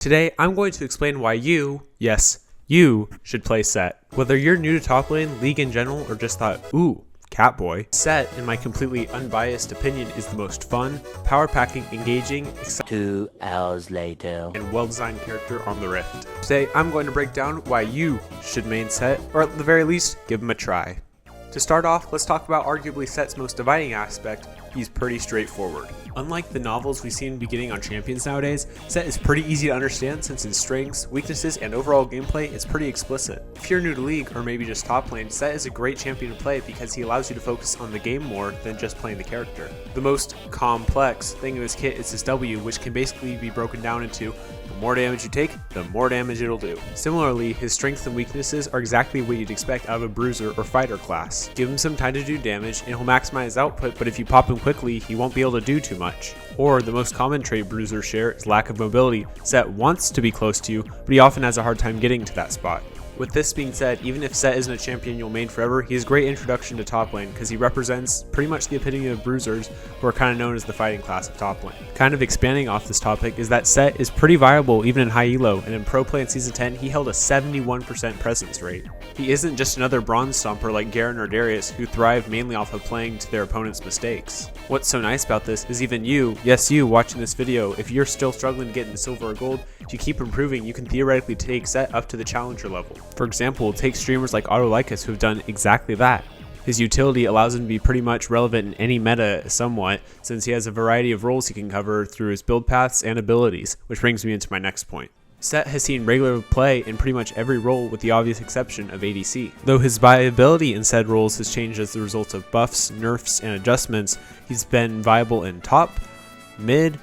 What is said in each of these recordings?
Today, I'm going to explain why you, yes, you, should play Sett. Whether you're new to top lane, league in general, or just thought, ooh, Catboy, Sett, in my completely unbiased opinion, is the most fun, power-packing, engaging, 2 hours later, and well-designed character on the Rift. Today, I'm going to break down why you should main Sett, or at the very least, give him a try. To start off, let's talk about arguably Sett's most dividing aspect. He's pretty straightforward. Unlike the novels we seem to be getting on champions nowadays, Sett is pretty easy to understand since his strengths, weaknesses, and overall gameplay is pretty explicit. If you're new to League, or maybe just top lane, Sett is a great champion to play because he allows you to focus on the game more than just playing the character. The most complex thing in his kit is his W, which can basically be broken down into the more damage you take, the more damage it'll do. Similarly, his strengths and weaknesses are exactly what you'd expect out of a bruiser or fighter class. Give him some time to do damage and he'll maximize output, but if you pop him quickly, he won't be able to do too much. Or the most common trait bruisers share is lack of mobility. Sett wants to be close to you, but he often has a hard time getting to that spot. With this being said, even if Sett isn't a champion you'll main forever, he's a great introduction to top lane because he represents pretty much the epitome of bruisers, who are kind of known as the fighting class of top lane. Kind of expanding off this topic is that Sett is pretty viable even in high elo, and in pro play in season 10 he held a 71% presence rate. He isn't just another bronze stomper like Garen or Darius, who thrive mainly off of playing to their opponent's mistakes. What's so nice about this is even you, yes you, watching this video, if you're still struggling to get into silver or gold, if you keep improving you can theoretically take Sett up to the challenger level. For example, take streamers like Autolykuslol who have done exactly that. His utility allows him to be pretty much relevant in any meta somewhat, since he has a variety of roles he can cover through his build paths and abilities, which brings me into my next point. Sett has seen regular play in pretty much every role with the obvious exception of ADC. Though his viability in said roles has changed as the result of buffs, nerfs, and adjustments, he's been viable in top, mid,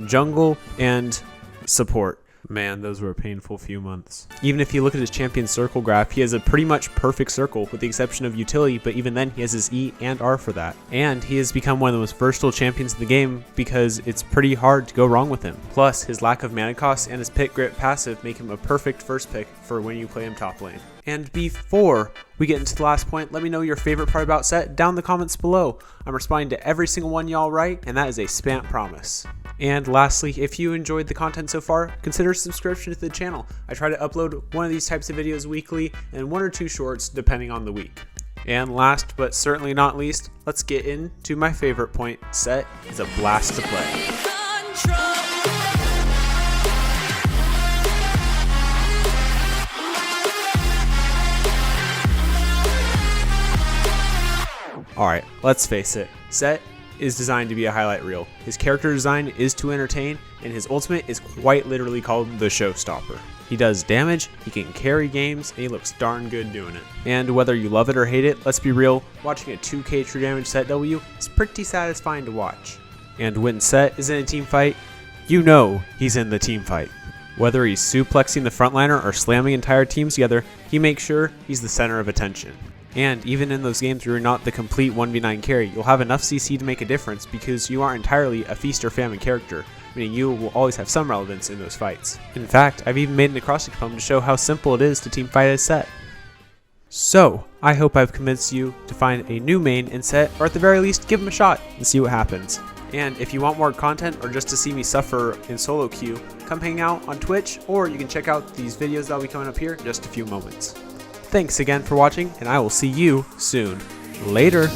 jungle, and support. Man, those were a painful few months. Even if you look at his champion circle graph, he has a pretty much perfect circle with the exception of utility, but even then he has his E and R for that. And he has become one of the most versatile champions in the game because it's pretty hard to go wrong with him. Plus, his lack of mana cost and his pit grit passive make him a perfect first pick for when you play him top lane. And before we get into the last point, let me know your favorite part about Sett down in the comments below. I'm responding to every single one y'all write, and that is a Spant promise. And lastly, if you enjoyed the content so far, consider subscription to the channel. I try to upload one of these types of videos weekly and 1 or 2 shorts depending on the week. And last but certainly not least, let's get into my favorite point. Sett is a blast to play. Alright, let's face it, Sett is designed to be a highlight reel. His character design is to entertain, and his ultimate is quite literally called the showstopper. He does damage, he can carry games, and he looks darn good doing it. And whether you love it or hate it, let's be real, watching a 2k true damage Sett W is pretty satisfying to watch. And when Sett is in a team fight, you know he's in the team fight. Whether he's suplexing the frontliner or slamming entire teams together, he makes sure he's the center of attention. And even in those games where you're not the complete 1v9 carry, you'll have enough CC to make a difference because you aren't entirely a feast or famine character, meaning you will always have some relevance in those fights. In fact, I've even made an acrostic poem to show how simple it is to teamfight as Sett. So, I hope I've convinced you to find a new main in Sett, or at the very least, give him a shot and see what happens. And if you want more content or just to see me suffer in solo queue, come hang out on Twitch, or you can check out these videos that'll be coming up here in just a few moments. Thanks again for watching, and I will see you soon. Later!